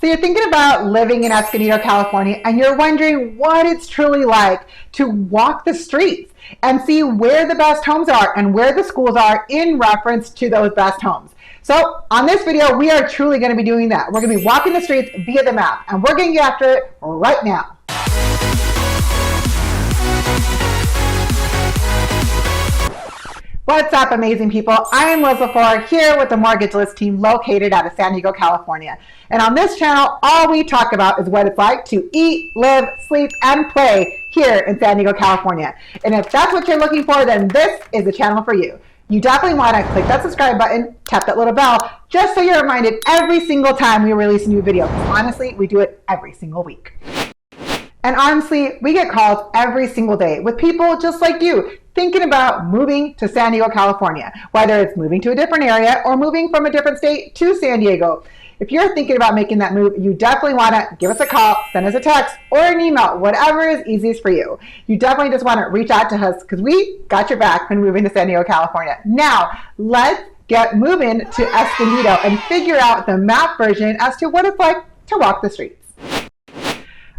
So you're thinking about living in Escondido, California, and you're wondering what it's truly like to walk the streets and see where the best homes are and where the schools are in reference to those best homes. So on this video, we are truly going to be doing that. We're going to be walking the streets via the map, and we're going to get after it right now. What's up, amazing people? I am Liz LaFleur here with the MortgageLiz team located out of San Diego, California. And on this channel, all we talk about is what it's like to eat, live, sleep, and play here in San Diego, California. And if that's what you're looking for, then this is the channel for you. You definitely want to click that subscribe button, tap that little bell, just so you're reminded every single time we release a new video. Because honestly, we do it every single week. And honestly, we get calls every single day with people just like you thinking about moving to San Diego, California, whether it's moving to a different area or moving from a different state to San Diego. If you're thinking about making that move, you definitely want to give us a call, send us a text, or an email, whatever is easiest for you. You definitely just want to reach out to us because we got your back when moving to San Diego, California. Now, let's get moving to Escondido and figure out the map version as to what it's like to walk the streets.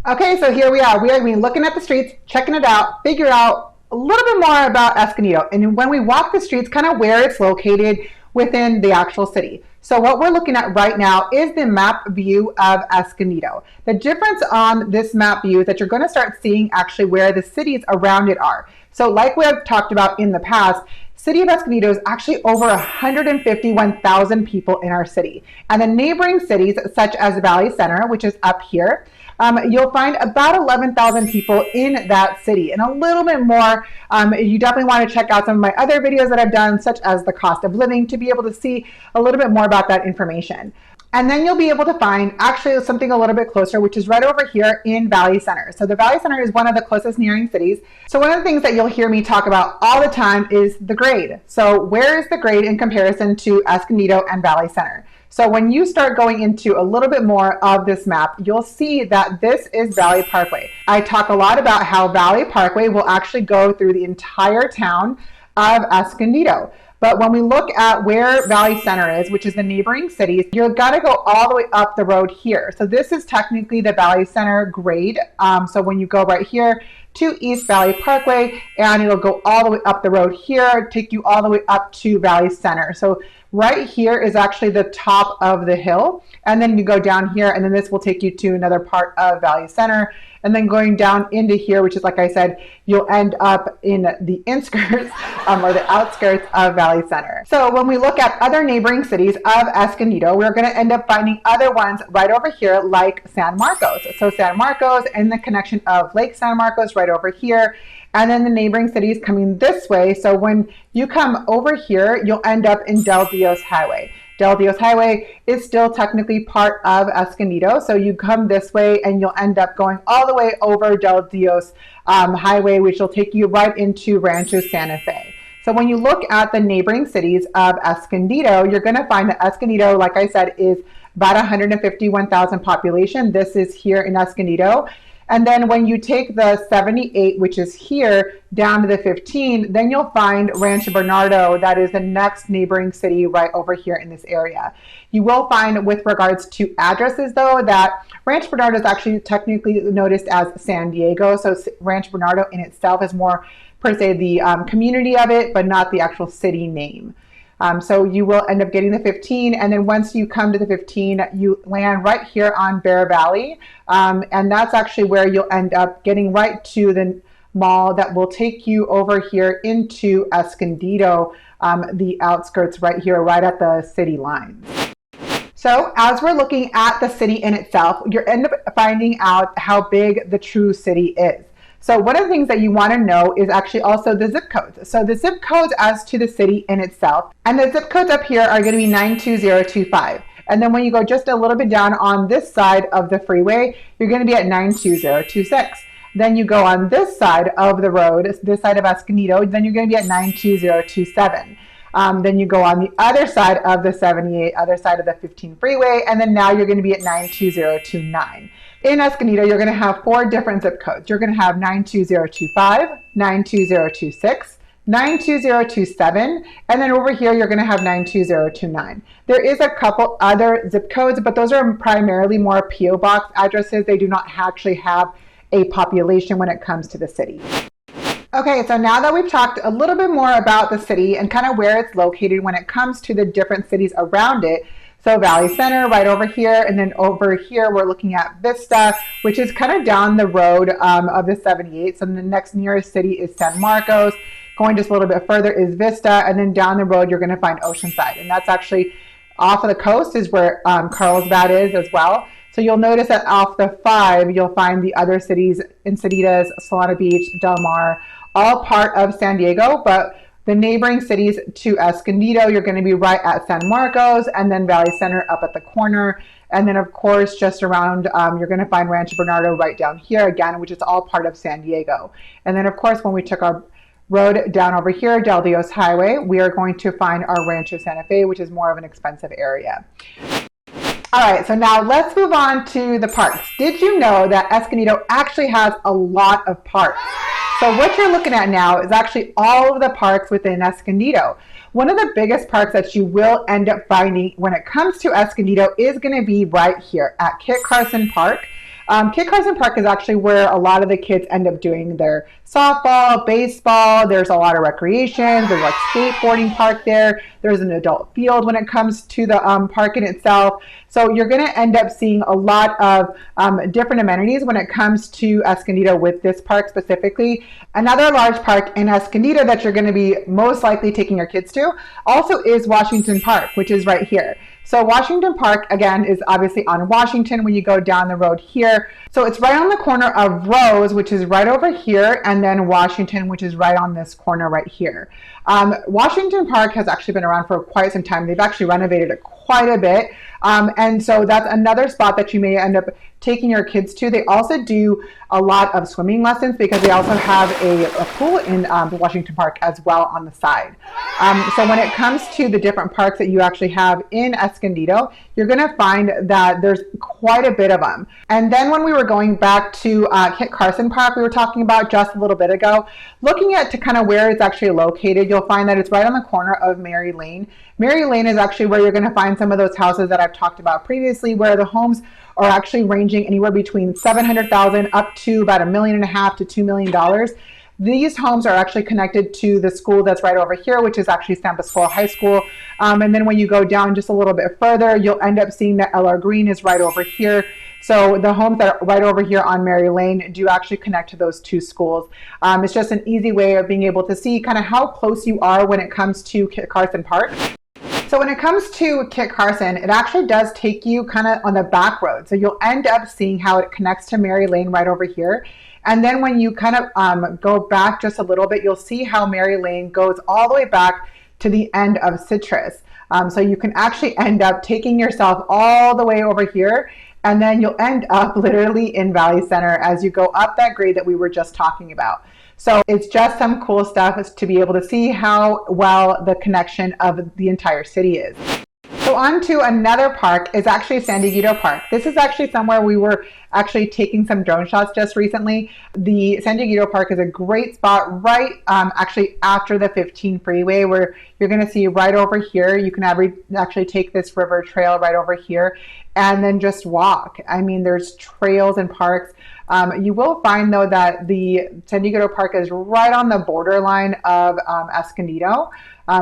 Okay, so here we are. We are going to be looking at the streets, checking it out, figure out a little bit more about Escondido. And when we walk the streets, kind of where it's located within the actual city. So what we're looking at right now is the map view of Escondido. The difference on this map view is that you're going to start seeing actually where the cities around it are. So like we have talked about in the past, City of Escondido is actually over 151,000 people in our city. And the neighboring cities such as Valley Center, which is up here, you'll find about 11,000 people in that city and a little bit more. You definitely want to check out some of my other videos that I've done, such as the cost of living, to be able to see a little bit more about that information. And then you'll be able to find actually something a little bit closer, which is right over here in Valley Center. So the Valley Center is one of the closest nearing cities. So one of the things that you'll hear me talk about all the time is the grade. So where is the grade in comparison to Escondido and Valley Center? So when you start going into a little bit more of this map, you'll see that this is Valley Parkway. I talk a lot about how Valley Parkway will actually go through the entire town of Escondido. But when we look at where Valley Center is, which is the neighboring cities, you're gonna go all the way up the road here. So this is technically the Valley Center grade. So when you go right here to East Valley Parkway, and it'll go all the way up the road here, take you all the way up to Valley Center. So right here is actually the top of the hill. And then you go down here, and then this will take you to another part of Valley Center. And then going down into here, which is, like I said, you'll end up in the inskirts or the outskirts of Valley Center. So when we look at other neighboring cities of Escondido, we're going to end up finding other ones right over here, like San Marcos. So San Marcos and the connection of Lake San Marcos right over here. And then the neighboring cities coming this way. So when you come over here, you'll end up in Del Dios Highway. Del Dios Highway is still technically part of Escondido. So you come this way and you'll end up going all the way over Del Dios Highway, which will take you right into Rancho Santa Fe. So when you look at the neighboring cities of Escondido, you're going to find that Escondido, like I said, is about 151,000 population. This is here in Escondido. And then when you take the 78, which is here, down to the 15, then you'll find Rancho Bernardo. That is the next neighboring city right over here in this area. You will find, with regards to addresses though, that Rancho Bernardo is actually technically noticed as San Diego. So Rancho Bernardo in itself is more per se the community of it, but not the actual city name. So you will end up getting the 15, and then once you come to the 15, you land right here on Bear Valley, and that's actually where you'll end up getting right to the mall that will take you over here into Escondido, the outskirts right here, right at the city lines. So as we're looking at the city in itself, you end up finding out how big the true city is. So one of the things that you want to know is actually also the zip codes. So the zip codes as to the city in itself, and the zip codes up here are going to be 92025. And then when you go just a little bit down on this side of the freeway, you're going to be at 92026. Then you go on this side of the road, this side of Escondido, then you're going to be at 92027. Then you go on the other side of the 78, other side of the 15 freeway, and then now you're going to be at 92029. In Escondido, you're going to have 4 different zip codes. You're going to have 92025, 92026, 92027, and then over here you're going to have 92029. There is a couple other zip codes, but those are primarily more PO box addresses. They do not actually have a population when it comes to the city. Okay, so now that we've talked a little bit more about the city and kind of where it's located when it comes to the different cities around it. So Valley Center right over here, and then over here we're looking at Vista, which is kind of down the road of the 78. So the next nearest city is San Marcos. Going just a little bit further is Vista, and then down the road you're going to find Oceanside, and that's actually off of the coast is where Carlsbad is as well. So you'll notice that off the 5 you'll find the other cities, Encinitas, Solana Beach, Del Mar, all part of San Diego, but the neighboring cities to Escondido, you're going to be right at San Marcos, and then Valley Center up at the corner. And then, of course, just around, you're going to find Rancho Bernardo right down here again, which is all part of San Diego. And then, of course, when we took our road down over here, Del Dios Highway, we are going to find our Rancho Santa Fe, which is more of an expensive area. All right, so now let's move on to the parks. Did you know that Escondido actually has a lot of parks? So what you're looking at now is actually all of the parks within Escondido. One of the biggest parks that you will end up finding when it comes to Escondido is going to be right here at Kit Carson Park. Kit Carson Park is actually where a lot of the kids end up doing their softball, baseball. There's a lot of recreation. There's like skateboarding park there. There's an adult field when it comes to the park in itself. So you're going to end up seeing a lot of different amenities when it comes to Escondido with this park specifically. Another large park in Escondido that you're going to be most likely taking your kids to also is Washington Park, which is right here. So Washington Park, again, is obviously on Washington when you go down the road here. So it's right on the corner of Rose, which is right over here, and then Washington, which is right on this corner right here. Washington Park has actually been around for quite some time. They've actually renovated it quite a bit. And so that's another spot that you may end up taking your kids to. They also do a lot of swimming lessons because they also have a pool in Washington Park as well on the side. So when it comes to the different parks that you actually have in Escondido, you're going to find that there's quite a bit of them. And then when we were going back to Kit Carson Park, we were talking about just a little bit ago, looking at to kind of where it's actually located, you'll find that it's right on the corner of Mary Lane. Mary Lane is actually where you're going to find some of those houses that I've talked about previously, where the homes are actually ranging anywhere between $700,000 up to about $1.5 million to $2 million. These homes are actually connected to the school that's right over here, which is actually San Pasqual High School. And then when you go down just a little bit further, you'll end up seeing that LR Green is right over here. So the homes that are right over here on Mary Lane do actually connect to those two schools. It's just an easy way of being able to see kind of how close you are when it comes to Kit Carson Park. So when it comes to Kit Carson, it actually does take you kind of on the back road. So you'll end up seeing how it connects to Mary Lane right over here. And then when you kind of go back just a little bit, you'll see how Mary Lane goes all the way back to the end of Citrus. So you can actually end up taking yourself all the way over here, and then you'll end up literally in Valley Center as you go up that grade that we were just talking about. So it's just some cool stuff to be able to see how well the connection of the entire city is. So on to another park is actually San Diego Park. This is actually somewhere we were actually taking some drone shots just recently. The San Diego Park is a great spot right actually after the 15 freeway, where you're going to see right over here. You can actually take this river trail right over here and then just walk. I mean, there's trails and parks. You will find though that the San Diego Park is right on the borderline of Escondido.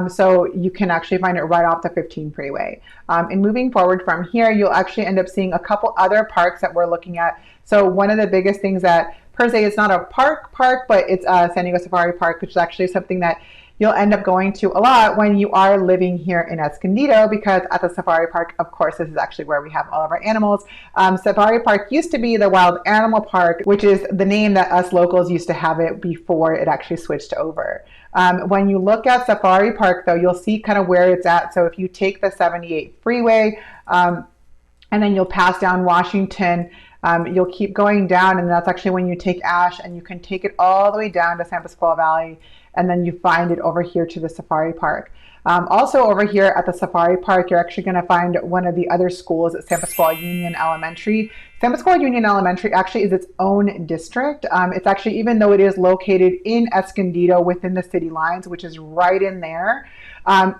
So you can actually find it right off the 15 freeway. And moving forward from here, you'll actually end up seeing a couple other parks that we're looking at. So one of the biggest things that per se is not a park, but it's San Diego Safari Park, which is actually something that you'll end up going to a lot when you are living here in Escondido, because at the Safari Park, of course, this is actually where we have all of our animals. Safari Park used to be the Wild Animal Park, which is the name that us locals used to have it before it actually switched over. When you look at Safari Park, though, you'll see kind of where it's at. So if you take the 78 freeway and then you'll pass down Washington, you'll keep going down, and that's actually when you take Ash, and you can take it all the way down to San Pasqual Valley. and then you find it over here to the safari park. Also over here at the safari park, you're actually going to find one of the other schools at San Pasqual Union Elementary. San Pasqual Union Elementary actually is its own district. It's actually, even though it is located in Escondido within the city lines, which is right in there,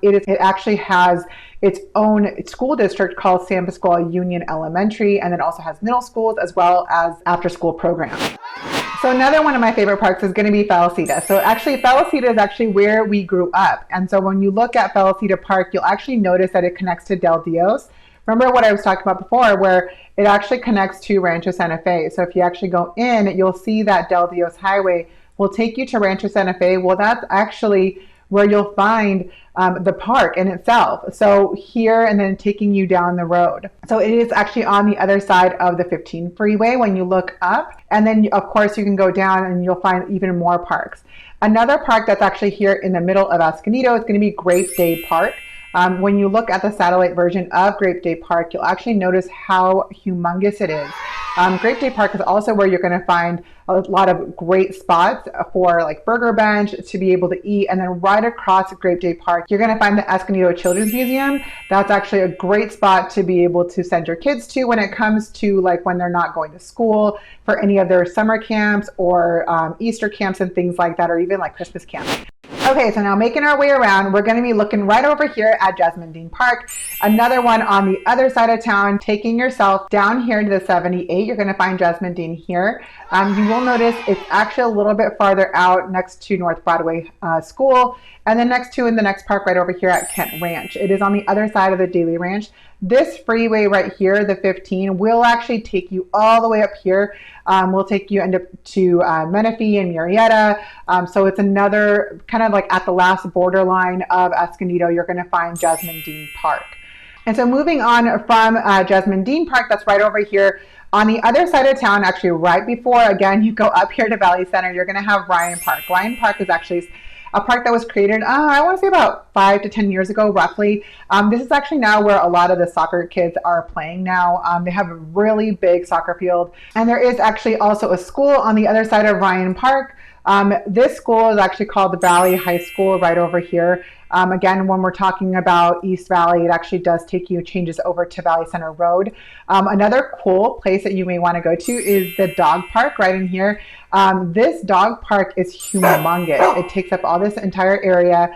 it actually has its own school district called San Pasqual Union Elementary, and it also has middle schools as well as after-school programs. So another one of my favorite parks is going to be Felicita. So actually Felicita is actually where we grew up. And so when you look at Felicita Park, you'll actually notice that it connects to Del Dios. Remember what I was talking about before, where it actually connects to Rancho Santa Fe. So if you actually go in, you'll see that Del Dios Highway will take you to Rancho Santa Fe. Well, that's actually where you'll find the park in itself. So here, and then taking you down the road. So it is actually on the other side of the 15 freeway when you look up. And then of course you can go down and you'll find even more parks. Another park that's actually here in the middle of Escondido is going to be Grape Day Park. When you look at the satellite version of Grape Day Park, you'll actually notice how humongous it is. Grape Day Park is also where you're going to find a lot of great spots for like burger bench to be able to eat. And then right across Grape Day Park, you're going to find the Escondido Children's Museum. That's actually a great spot to be able to send your kids to when it comes to like when they're not going to school for any of their summer camps or Easter camps and things like that, or even like Christmas camps. Okay, so now making our way around, we're going to be looking right over here at Jessamine Dean Park. Another one on the other side of town, taking yourself down here to the 78. You're going to find Jessamine Dean here. You will notice it's actually a little bit farther out next to North Broadway School, and then next to in the next park right over here at Kent Ranch. It is on the other side of the Daly Ranch. This freeway right here, the 15, will actually take you all the way up here. We'll take you to Menifee and Murrieta. So it's another kind of like at the last borderline of Escondido, you're going to find Jessamine Dean Park. And so moving on from Jessamine Dean Park, that's right over here. On the other side of town, actually right before, again, you go up here to Valley Center, you're going to have Ryan Park. Ryan Park is actually a park that was created, I want to say about 5 to 10 years ago, roughly. This is actually now where a lot of the soccer kids are playing now. They have a really big soccer field. And there is actually also a school on the other side of Ryan Park. This school is actually called the Valley High School right over here. Again, when we're talking about East Valley, it actually does take you, changes over to Valley Center Road. Another cool place that you may want to go to is the dog park right in here. This dog park is humongous. It takes up all this entire area.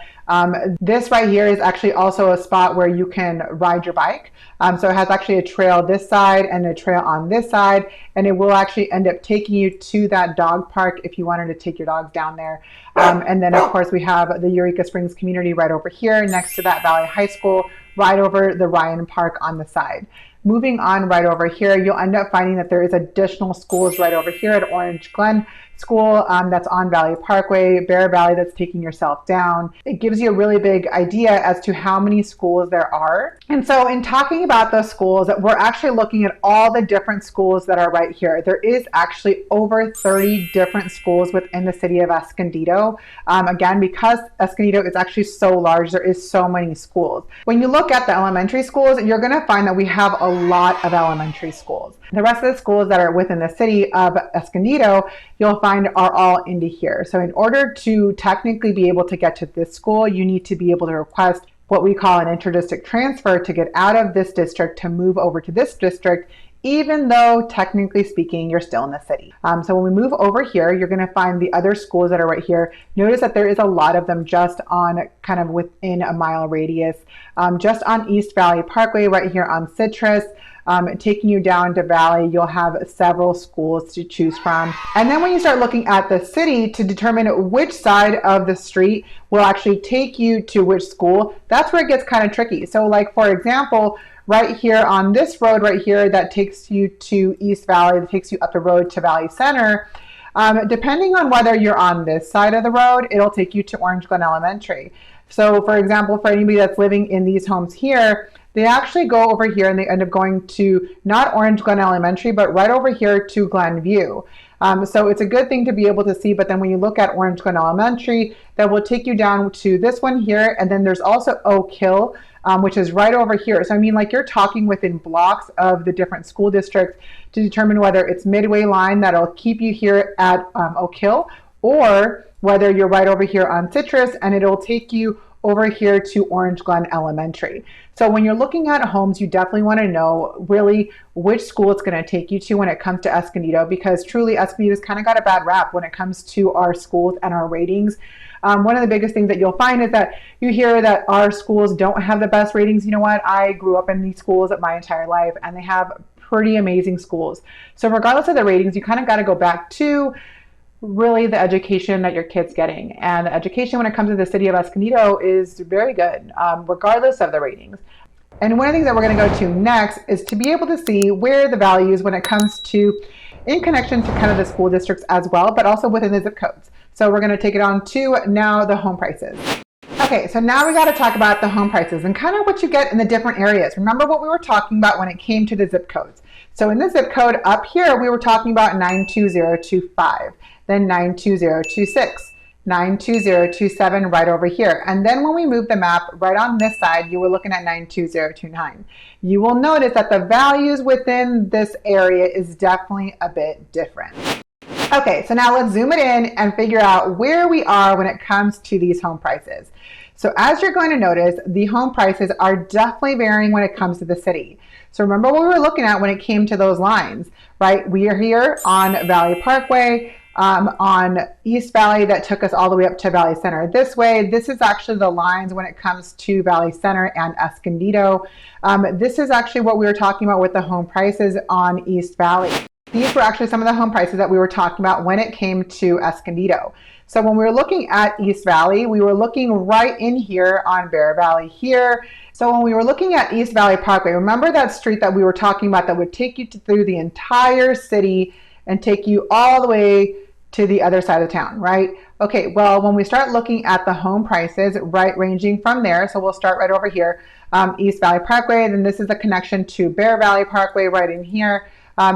This right here is actually also a spot where you can ride your bike. So it has actually a trail this side and a trail on this side, and it will actually end up taking you to that dog park if you wanted to take your dogs down there. And then of course we have the Eureka Springs community right over here next to that Valley High School, right over the Ryan Park on the side. Moving on right over here, you'll end up finding that there is additional schools right over here at Orange Glen School that's on Valley Parkway, Bear Valley, that's taking yourself down. It gives you a really big idea as to how many schools there are. And so in talking about those schools, we're actually looking at all the different schools that are right here. There is actually over 30 different schools within the city of Escondido. Again, because Escondido is actually so large, there is so many schools. When you look at the elementary schools, you're going to find that we have a lot of elementary schools. The rest of the schools that are within the city of Escondido, you'll find are all into here. So in order to technically be able to get to this school, you need to be able to request what we call an interdistrict transfer to get out of this district to move over to this district, even though technically speaking, you're still in the city. So when we move over here, you're going to find the other schools that are right here. Notice that there is a lot of them just on kind of within a mile radius. Just on East Valley Parkway right here on Citrus, taking you down to Valley, you'll have several schools to choose from. And then when you start looking at the city to determine which side of the street will actually take you to which school, that's where it gets kind of tricky. So like, for example, right here on this road right here that takes you to East Valley, that takes you up the road to Valley Center, depending on whether you're on this side of the road, it'll take you to Orange Glen Elementary. So for example, for anybody that's living in these homes here, they actually go over here and they end up going to not Orange Glen Elementary, but right over here to Glenview. So it's a good thing to be able to see, but then when you look at Orange Glen Elementary, that will take you down to this one here, and then there's also Oak Hill, which is right over here. So I mean, like, you're talking within blocks of the different school districts to determine whether it's Midway Line that'll keep you here at Oak Hill, or whether you're right over here on Citrus and it'll take you over here to Orange Glen Elementary. So when you're looking at homes, you definitely want to know really which school it's going to take you to when it comes to Escondido, because truly Escondido's kind of got a bad rap when it comes to our schools and our ratings. One of the biggest things that you'll find is that you hear that our schools don't have the best ratings. You know what? I grew up in these schools my entire life and they have pretty amazing schools. So regardless of the ratings, you kind of got to go back to really the education that your kid's getting. And the education when it comes to the city of Escondido is very good, regardless of the ratings. And one of the things that we're going to go to next is to be able to see where the values when it comes to in connection to kind of the school districts as well, but also within the zip codes. So we're going to take it on to now the home prices. Okay, so now we got to talk about the home prices and kind of what you get in the different areas. Remember what we were talking about when it came to the zip codes. So in the zip code up here, we were talking about 92025, then 92026, 92027 right over here. And then when we move the map right on this side, you were looking at 92029. You will notice that the values within this area is definitely a bit different. Okay, so now let's zoom it in and figure out where we are when it comes to these home prices. So as you're going to notice, the home prices are definitely varying when it comes to the city. So remember what we were looking at when it came to those lines, right? We are here on Valley Parkway, on East Valley that took us all the way up to Valley Center. This way, this is actually the lines when it comes to Valley Center and Escondido. This is actually what we were talking about with the home prices on East Valley. These were actually some of the home prices that we were talking about when it came to Escondido. So when we were looking at East Valley, we were looking right in here on Bear Valley here. So when we were looking at East Valley Parkway, remember that street that we were talking about that would take you through the entire city and take you all the way to the other side of town, right? Okay, well, when we start looking at the home prices, right, ranging from there, so we'll start right over here, East Valley Parkway, then this is the connection to Bear Valley Parkway right in here.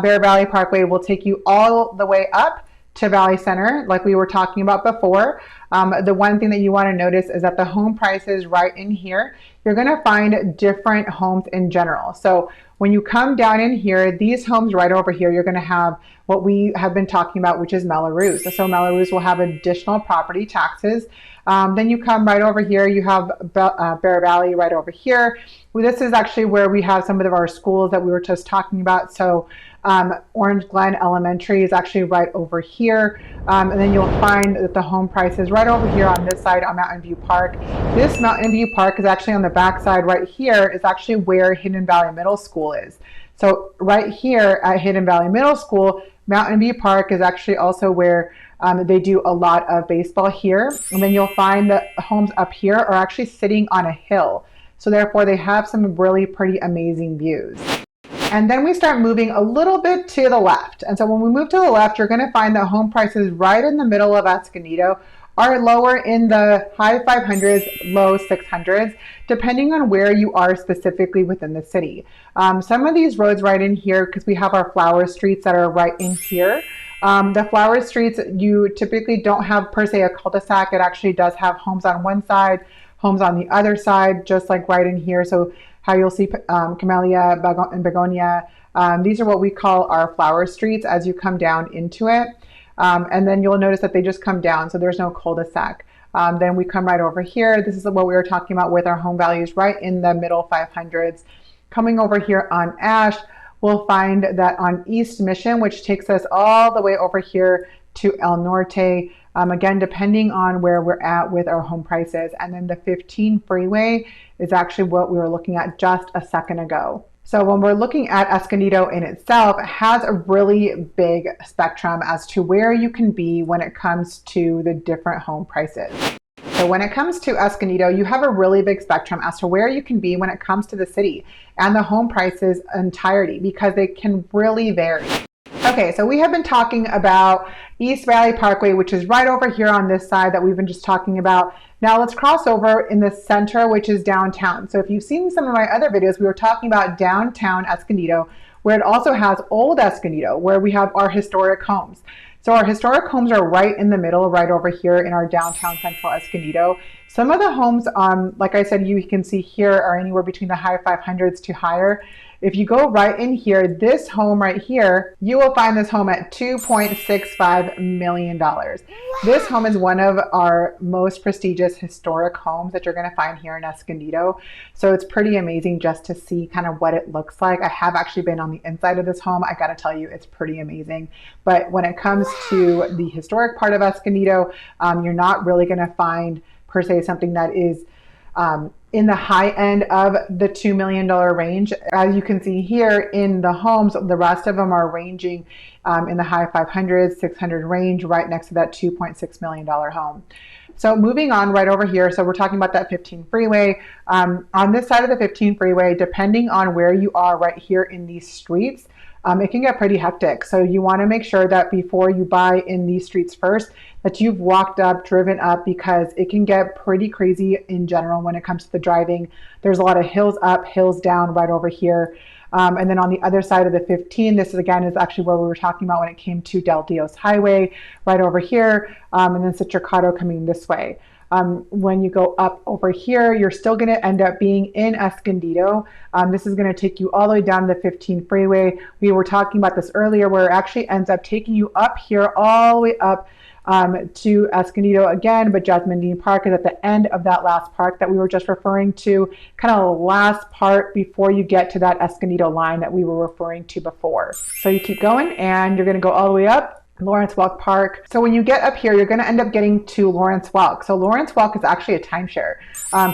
Bear Valley Parkway will take you all the way up to Valley Center, like we were talking about before. The one thing that you want to notice is that the home prices right in here, you're going to find different homes in general. So when you come down in here, these homes right over here, you're going to have what we have been talking about, which is Melrose. So Melrose will have additional property taxes. Then you come right over here, you have Bear Valley right over here. Well, this is actually where we have some of our schools that we were just talking about. So Orange Glen Elementary is actually right over here. And then you'll find that the home price is right over here on this side on Mountain View Park. This Mountain View Park is actually on the back side right here is actually where Hidden Valley Middle School is. So right here at Hidden Valley Middle School, Mountain View Park is actually also where they do a lot of baseball here. And then you'll find that homes up here are actually sitting on a hill. So therefore they have some really pretty amazing views. And then we start moving a little bit to the left. And so when we move to the left, you're going to find that home prices right in the middle of Escondido are lower in the high 500s, low 600s, depending on where you are specifically within the city. Some of these roads right in here, because we have our flower streets that are right in here. The flower streets, you typically don't have per se a cul-de-sac. It actually does have homes on one side, homes on the other side, just like right in here. So how you'll see Camellia and Begonia. These are what we call our flower streets as you come down into it. And then you'll notice that they just come down, so there's no cul-de-sac. Then we come right over here. This is what we were talking about with our home values right in the middle 500s. Coming over here on Ash, we'll find that on East Mission, which takes us all the way over here to El Norte, again, depending on where we're at with our home prices. And then the 15 freeway is actually what we were looking at just a second ago. So when we're looking at Escondido in itself, it has a really big spectrum as to where you can be when it comes to the different home prices. So when it comes to Escondido, you have a really big spectrum as to where you can be when it comes to the city and the home prices entirety, because they can really vary. Okay, so we have been talking about East Valley Parkway, which is right over here on this side that we've been just talking about. Now let's cross over in the center, which is downtown. So if you've seen some of my other videos, we were talking about downtown Escondido, where it also has old Escondido, where we have our historic homes. So our historic homes are right in the middle, right over here in our downtown central Escondido. Some of the homes, like I said, you can see here are anywhere between the high 500s to higher. If you go right in here, this home right here, you will find this home at $2.65 million. This home is one of our most prestigious historic homes that you're going to find here in Escondido. So it's pretty amazing just to see kind of what it looks like. I have actually been on the inside of this home. I got to tell you, it's pretty amazing. But when it comes to the historic part of Escondido, you're not really going to find per se something that is in the high end of the $2 million range. As you can see here in the homes, the rest of them are ranging in the high 500s, 600 range, right next to that $2.6 million home. So moving on right over here, so we're talking about that 15 freeway. On this side of the 15 freeway, depending on where you are right here in these streets, it can get pretty hectic. So you want to make sure that before you buy in these streets first, that you've walked up, driven up, because it can get pretty crazy in general when it comes to the driving. There's a lot of hills up, hills down right over here. And then on the other side of the 15, this is again is actually where we were talking about when it came to Del Dios Highway, right over here, and then Citricado coming this way. When you go up over here, you're still going to end up being in Escondido. This is going to take you all the way down to the 15 freeway. We were talking about this earlier, where it actually ends up taking you up here all the way up to Escondido again, but Jasmine Dean Park is at the end of that last park that we were just referring to, kind of the last part before you get to that Escondido line that we were referring to before. So you keep going and you're going to go all the way up. Lawrence Welk Park. So when you get up here, you're going to end up getting to Lawrence Welk. So Lawrence Welk is actually a timeshare.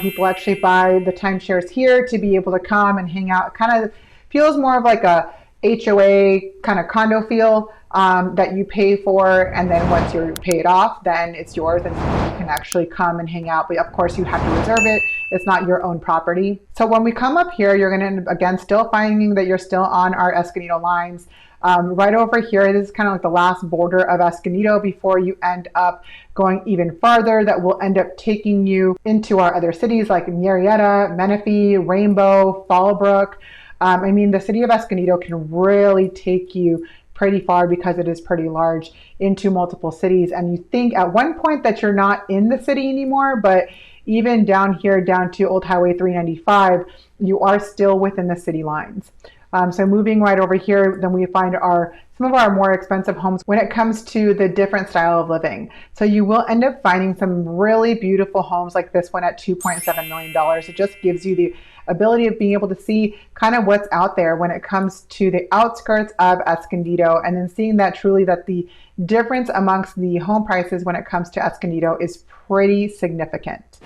People actually buy the timeshares here to be able to come and hang out. It kind of feels more of like a HOA kind of condo feel that you pay for, and then once you pay it off, then it's yours and you can actually come and hang out. But of course you have to reserve it. It's not your own property. So when we come up here, you're going to end up again still finding that you're still on our Escondido lines. Right over here, this is kind of like the last border of Escondido before you end up going even farther. That will end up taking you into our other cities like Murrieta, Menifee, Rainbow, Fallbrook. I mean, the city of Escondido can really take you pretty far because it is pretty large into multiple cities. And you think at one point that you're not in the city anymore, but even down here, down to Old Highway 395, you are still within the city lines. So moving right over here, then we find some of our more expensive homes when it comes to the different style of living. So you will end up finding some really beautiful homes like this one at $2.7 million. It just gives you the ability of being able to see kind of what's out there when it comes to the outskirts of Escondido, and then seeing that truly that the difference amongst the home prices when it comes to Escondido is pretty significant.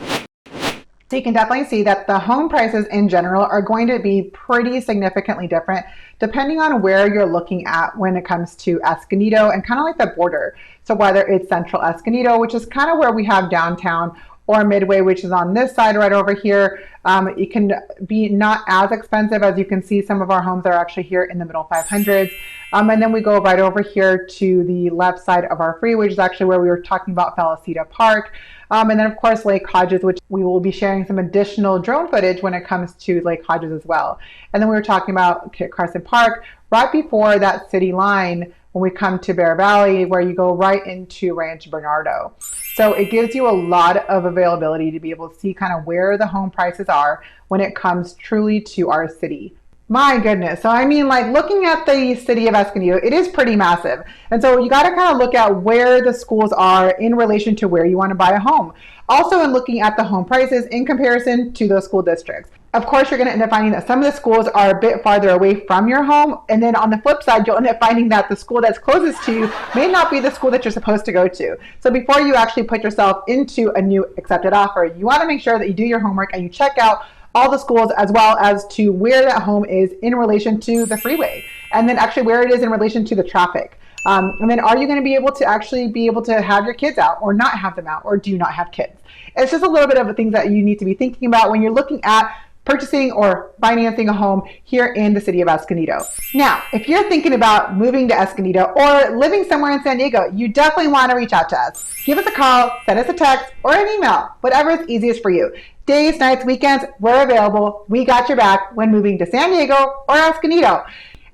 So you can definitely see that the home prices in general are going to be pretty significantly different depending on where you're looking at when it comes to Escondido and kind of like the border. So whether it's Central Escondido, which is kind of where we have downtown, or Midway, which is on this side right over here, it can be not as expensive. As you can see, some of our homes are actually here in the middle 500s. And then we go right over here to the left side of our freeway, which is actually where we were talking about Felicita Park. And then of course Lake Hodges, which we will be sharing some additional drone footage when it comes to Lake Hodges as well. And then we were talking about Kit Carson Park right before that city line when we come to Bear Valley, where you go right into Ranch Bernardo. So it gives you a lot of availability to be able to see kind of where the home prices are when it comes truly to our city. My goodness. So I mean, like looking at the city of Escondido, it is pretty massive. And so you got to kind of look at where the schools are in relation to where you want to buy a home. Also in looking at the home prices in comparison to those school districts. Of course, you're going to end up finding that some of the schools are a bit farther away from your home. And then on the flip side, you'll end up finding that the school that's closest to you may not be the school that you're supposed to go to. So before you actually put yourself into a new accepted offer, you want to make sure that you do your homework and you check out all the schools as well as to where that home is in relation to the freeway, and then actually where it is in relation to the traffic. And then are you going to be able to have your kids out or not have them out, or do you not have kids? It's just a little bit of the things that you need to be thinking about when you're looking at purchasing or financing a home here in the city of Escondido. Now, if you're thinking about moving to Escondido or living somewhere in San Diego, you definitely want to reach out to us. Give us a call, send us a text, or an email, whatever is easiest for you. Days, nights, weekends, we're available. We got your back when moving to San Diego or Escondido.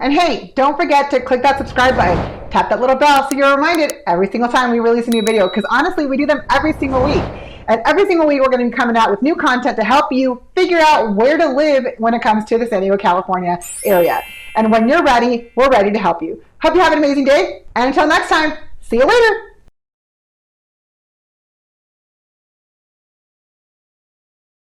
And hey, don't forget to click that subscribe button. Tap that little bell so you're reminded every single time we release a new video, because honestly, we do them every single week. And every single week, we're going to be coming out with new content to help you figure out where to live when it comes to the San Diego, California area. And when you're ready, we're ready to help you. Hope you have an amazing day. And until next time, see you later.